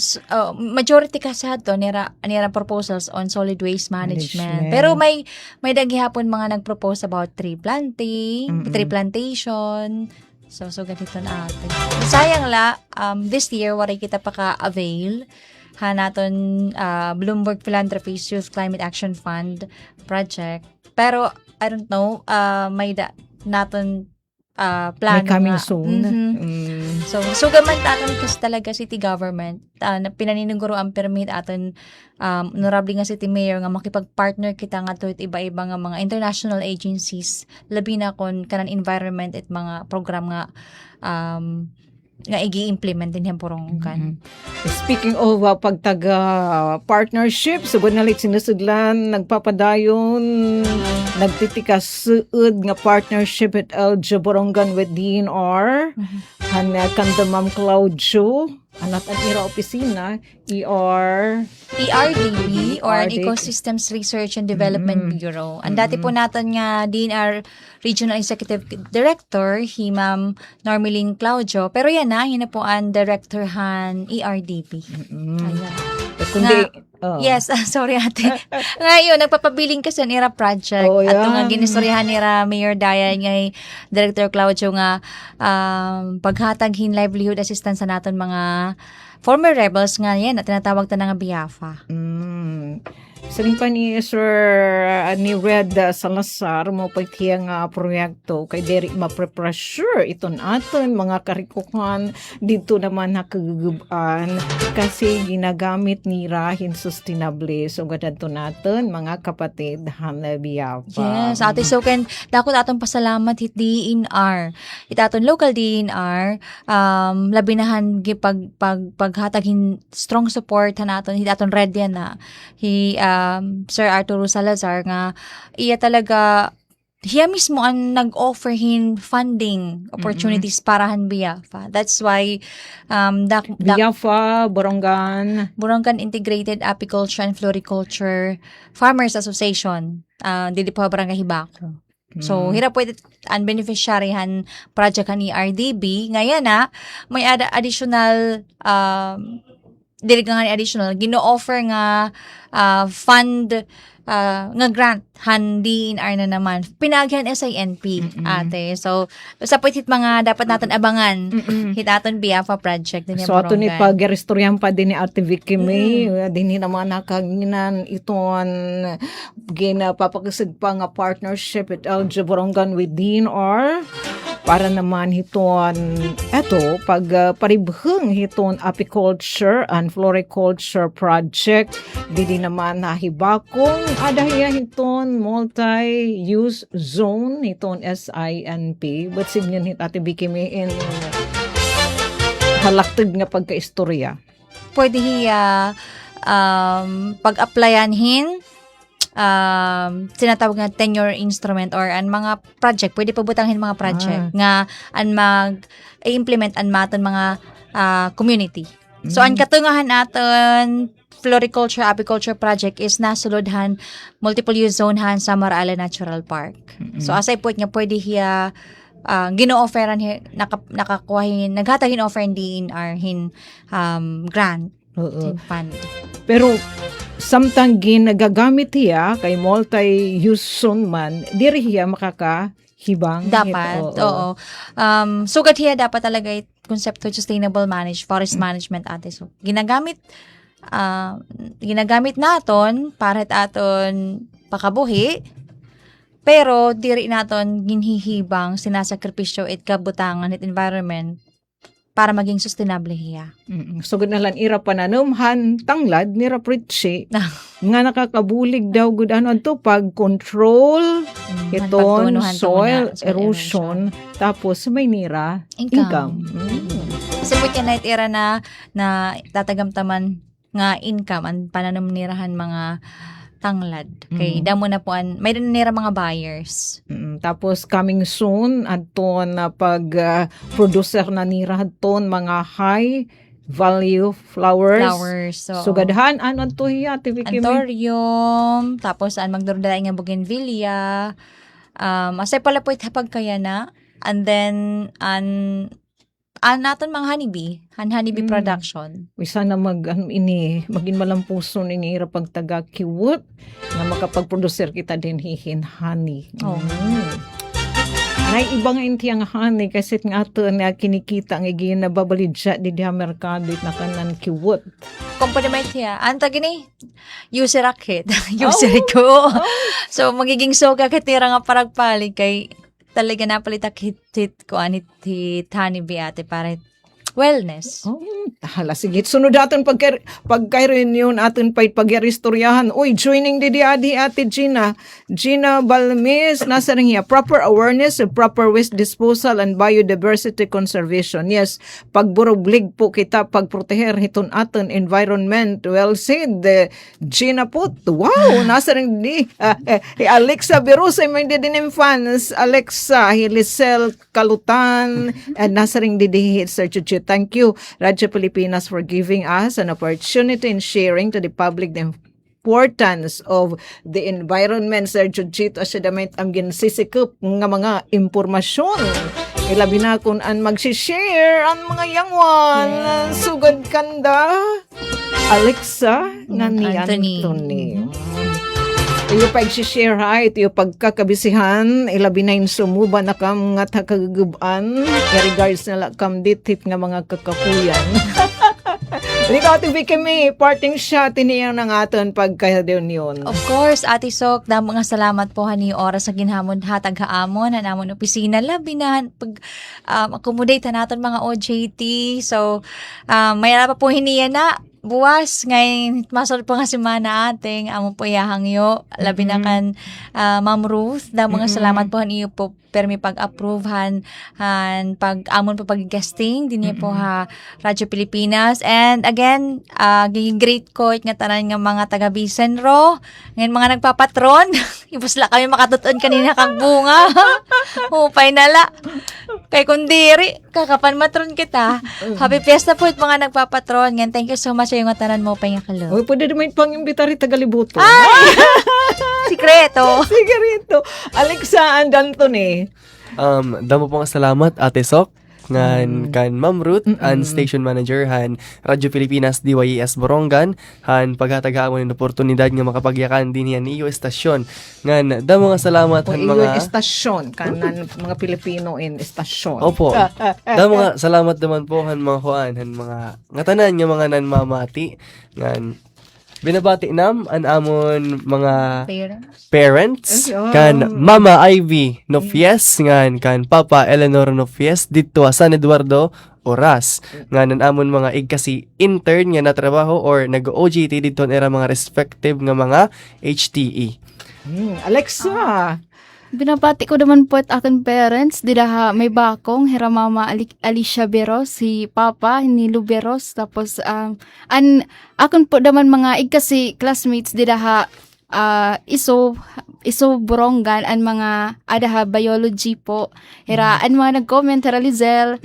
Majority kasi ato nira proposals on solid waste management. Pero may daghihapon mga nag-propose about tree plantation. So ganito na atin. Sayang la this year waray kita pa ka-avail naton Bloomberg Philanthropies Youth Climate Action Fund project. Pero I don't know naton plan may coming soon. So gaman taton kasi talaga city government pinaniniguro ang permit aton honorable nga city mayor nga makipag-partner kita nga to iba-iba nga mga international agencies labi na kon kanan environment at mga program nga nga igi-implement din yung purong kan. Speaking of pagtaga partnership, sugod na lit sinusudlan, nagpapadayon, nagtitikas suud nga partnership at LJ Borongan with DNR, kanda Ma'am Claudio, anak ang ira opisina, ERDB or Ecosystems Research and Development Bureau. Ang dati po natin nga DNR Regional Executive Director, si Ma'am Normeline Claudio. Pero yan na po ang Director han ERDB. Yes, sorry ate. Ngayon, nagpapabiling kasi ang IRA project. At nga ginistoryahan nira Mayor Dayan ngay Director Claudio nga paghatag livelihood assistance sa naton mga former rebels nga yan at tinatawag ta nga BIAFA. Saling pa ni Sir ni Red Salazar mo pagtiyang proyekto kay deri ma-pressure iton aton mga karikuhan dito naman nakagugubaan kasi ginagamit ni Rahin sustainable so gadto naton mga kapatid Hanabiapa. Yes, ate so ken dako aton pasalamat hit DNR. Itaton local DNR labinahan paghatag strong support hanaton hit aton red yan na Sir Arturo Salazar nga iya talaga hiya mismo ang nag-offer funding opportunities para han BIAFA. That's why BIAFA, Borongan Integrated Apiculture and Floriculture Farmers Association, dili po Barangay Hibako. So, hirap pwede ang beneficiary han project han ERDB. Ngayon may additional gino-offer nga fund nga grant DNR na naman pinagyan SINP ate so sa putit mga dapat natin abangan hitaton BIAFA project din so ato ni pag-restoryan pa din ni Ate Vicky May din naman nakaginan iton ginapapakasig pa nga partnership at LJ Borongan with DNR para naman hiton eto paribheng hiton apiculture and floriculture project dili naman nahibakong adahiya hiton multi-use zone hiton SINP but signan hit Ate Vicky May in halaktag nga pagkaistorya pwede hiya pag-applyan sinatawag nga tenure instrument or an mga project, pwede pabutanghin mga project nga an mag-implement an maton mga community. So, ang katungahan natin, floriculture, apiculture project is nasulodhan multiple use zone han sa Maraala Natural Park. So, asay po nga pwede hiya gino-offeran nakakuhahin, naghatahin offer din our grant fund. Pero samtang ginagagamit hiya kay multi-use zone man, diri hiya makakahibang. Dapat, oo. Sugat hiya dapat talaga konsepto sustainable forest management ate. So, ginagamit naton para aton pakabuhi, pero diri naton ginhihibang sinasakripisyo it kabutangan it environment para maging sustainable hiya. So ganalan ira pananumhan tanglad ni Rapritsi nga nakakabulig daw gud ano to pag control iton soil erosion tapos may nira income. Sipot yan na ira na tatagamtaman nga income ang pananumnirahan mga tanglad. Kay damo na po may nira mga buyers. Tapos coming soon adton na pag producer na nira adton mga high value flowers. So gadhan ano to hiya anthurium, tapos magdurdalay nga bougainvillea. Asay pala po itapag kaya na, and then naton mga honeybee production. Sana maging malampuson ini ira pagtaga kiwot nga makapag-producer kita din hihin honey. Nay ibang intiyang honey kasi nga ato na kinikita nga ginababalid siya di merkado na kanan kiwot. Compliment hiya. Anta gini, userakit. Useriko. So magiging soga katira nga paragpalig kay talaga napalitak hit ko anit honeybee ate para wellness. Hala, sige. Sunod aton pagka-reunion aton pag-istoryahan. Uy, joining di adi ate Gina. Gina Balmes, nasa rin hiya. Proper awareness of proper waste disposal and biodiversity conservation. Yes, pagburublig po kita, pagproteher hiton aton environment. Well said, Gina po. Wow, nasa rin di. Alexa Berusa, may didinim fans. Alexa, Hilisel Kalutan, and nasa rin di Sir Chuchit. Thank you, Radyo Pilipinas, for giving us an opportunity in sharing to the public the importance of the environment. Sir Chuchito, siya damit ang ginsisikip nga mga impormasyon. Ilabi na kung ang magsishare ang mga yangwan. Sugod kanda. Alexa, nga ni Anthony. Iyo pag-share ha, ito yung pagkakabisihan, ilabi na yung sumuba na kam nga takagaguban, regards na kam ditip nga mga kakakuyan. Ikaw, TV kami, parting shot, iniyang ng aton pagkahadon yun. Of course, Ate Sok, damo nga salamat po hani oras sa ginhamon hatag haamon, hanamon opisina, labi na accommodate naton mga OJT. So, mayroon pa po hiniya na, buwas ngayon masod pa nga si mana ating amo po yahangyo labi na kan Ma'am Ruth da mga salamat po niyo po permi pag-approvehan pag amon po pag-guesting dinhi po ha Radyo Pilipinas, and again great ko nga tanan nga mga taga Bicenro ngayon mga nagpapatron ibusla kami makatuton kanina kag bunga hupay nala kay kundiri kakapan matron kita. Happy fiesta po mga nagpapatron ngayon. Thank you so much yung tanan mo pa yung kalo. Uy, pwede naman pang imbitari tagalibuto. Sikreto. Sikreto. Alexa and Anthony. Damo po nga salamat, Ate Sok, ngan kan Ma'am Ruth, and station manager han Radyo Pilipinas DYES Borongan, han paghataghaamon ng oportunidad nga makapagyakan din yan iyo estasyon. Ngan damo nga salamat han mga estasyon kanan mga Pilipino in estasyon. Opo. Damo nga salamat naman po han mga kuan, han mga ngatanan nga mga nanmamati ngan binabati nam an amon mga parents kan Mama Ivy Nofies ngan kan Papa Eleanor Nofies dito San Eduardo Oras ngan an amon mga igkasi intern nga natrabaho or nag-OJT dito era mga respective nga mga HTE. Alexa, binabati ko naman po at aking parents. Didaha may bakong, hira mama Alicia Beros, si papa Nilo Beros, tapos akon po naman mga igkasi classmates didaha iso Borongan an mga adaha biology po. Hira an mga nag-comment hira Lizel.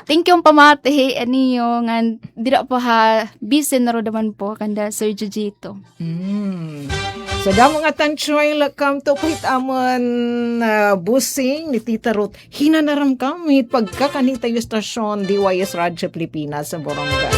Thank you pamati aniyo ngan dira pa ha busy na ro naman po kanda Sir Jujito. So damo nga tansyoy lakam to kahit amon busing ni Tita Ruth hinanaram kami pagkakanita yung stasyon DYS Radyo Pilipinas sa Borongan.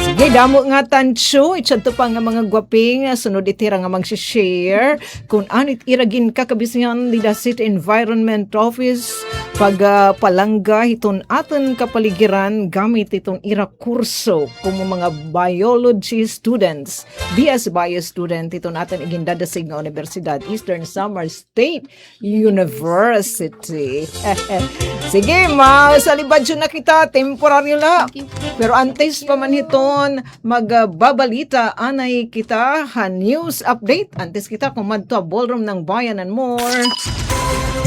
Sige, damo nga tansyo, itsanto pa nga mga gwaping, sunod itira nga mag-share, kung anit iragin kakabisihan ni the City Environment Office, pag palangga iton aton kapaligiran, gamit itong ira kurso, kung mga biology students, BS Bio student, iton aton igindadasig nga Universidad, Eastern Samar State University. Sige, salibadyo na kita, temporaryo la. Pero antes pa man ito, magbabalita anay kita news update antes kita kumadto ballroom ng bayan and more.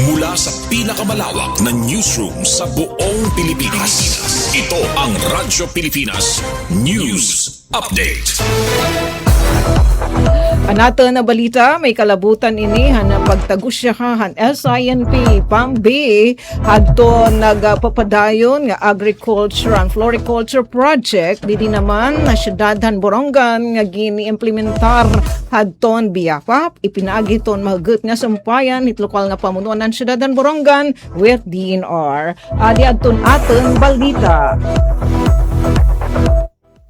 Mula sa pinakamalawak na newsroom sa buong Pilipinas, ito ang Radyo Pilipinas News Update. Anato na balita, may kalabutan ini na pagtagusyahan SINP PAMB hadto nagpapadayon nga agriculture and floriculture project didi naman na syudadhan Borongan nga gini-implementar hadton Biafap ipinagiton mahugot nga sampayan it lokal nga pamunuan ng syudadhan Borongan with DNR. Adi adton aton balita.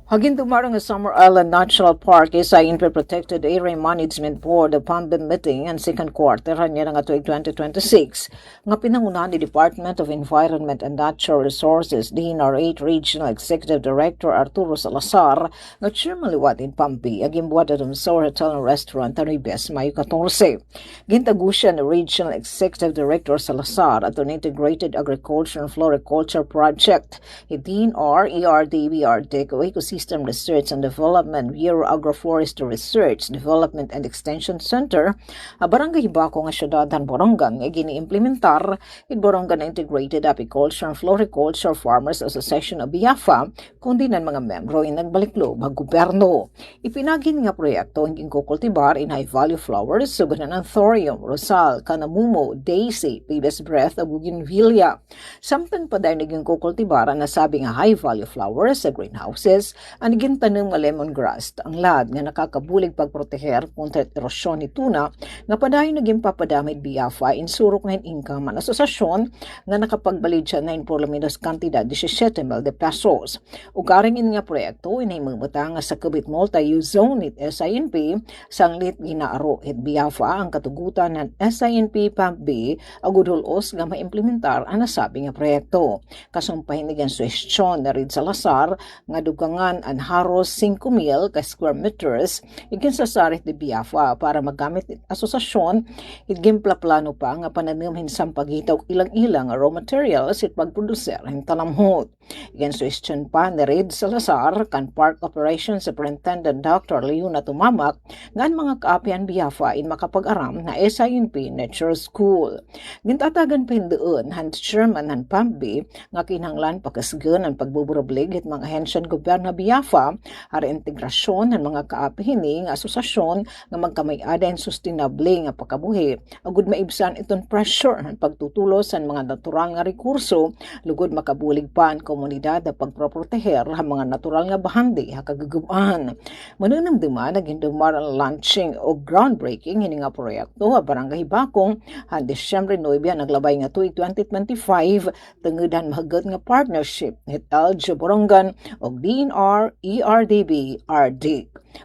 Hagin tumarang nga Summer Island Natural Park SINP Protected Area Management Board of PAMB meeting ang second quarter hanya nga tuig 2026 nga pinangunahan ni Department of Environment and Natural Resources DNR8 Regional Executive Director Arturo Salazar nga chairman liwat in PAMB aging buwad at Sour Hotel and Restaurant Tanibes Mayo 14. Gintagusya ni Regional Executive Director Salazar at an Integrated Agriculture and Floriculture Project DNR ERDB Arctic Ecosystem Research and Development Bureau Agroforestry Research, Development and Extension Center, barangay Hibako nga syudadhan Borongan nga gini-implementar in Borongan Integrated Apiculture and Floriculture Farmers Association of Biafra, kundi ng mga membro in nagbaliklo ang gobyerno. Ipinagin nga proyekto ang kukultibar in high-value flowers subanan ng thorium, rosal, kanamumo, daisy, pibes breath, bougainvillea. Samtang pa dahil naging kukultibar ang nasabi nga high-value flowers sa greenhouses, ang gintanong nga lemongrass ang lad nga nakakabulig pagproteher kontra erosyon ni tuna nga padayon naging papadamit Biafra in surok ng income an asosasyon nga nakapagbalid siya na imporlaminos kantidad 17 mil de pesos. Ugaring in nga proyekto inahimumata nga sa kabit multi-use zone it SINP sanglit ginaaro it Biafra ang katugutan ng SINP PAMB agudulos nga maimplementar ang nasabi nga proyekto. Kasumpahin naging suwestyon na rin Salazar nga dugangan an haros 5,000 ka square meters igin sa sarit de Biafra para magamit asosasyon igin plano pa nga pananamhin sa paghitaw ilang-ilang raw materials at pagproducer ng talamhot. Igin suwestyon pa ni Red Salazar kan Park Operations Superintendent Dr. Leona Tumamak nga mga kaapian Biafra in makapag-aram na SINP Nature School. Gintatagan pa hindoon han chairman ng PAMB nga kinahanglan pakasgan ang pagbuburablig at mga ahensyan gobyerno Biafra para integrasyon ng mga kaapihini nga asosasyon nga magkamay-ada and sustainable nga pagkabuhi. Agud maibsan iton pressure ng pagtutulos sa mga natural nga rekurso lugod makabulig pa ang komunidad na pagproproteher ang mga natural nga bahandi ha kagagumaan. Manunamduman nagindumar ang launching o groundbreaking hini nga proyekto sa Barangay Bakong han Disyembre 9 naglabay nga tuig 2025 tungudan mahagot nga partnership ni LG Borongan o DNR ERDB RD.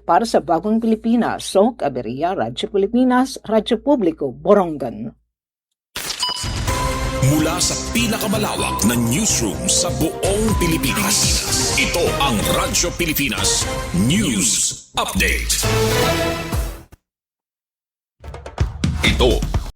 Para sa Bagong Pilipinas, Sok Aberia, Radyo Pilipinas, Radyo Publiko, Borongan. Mula sa pinakamalawak na newsroom sa buong Pilipinas, ito ang Radyo Pilipinas News Update. Ito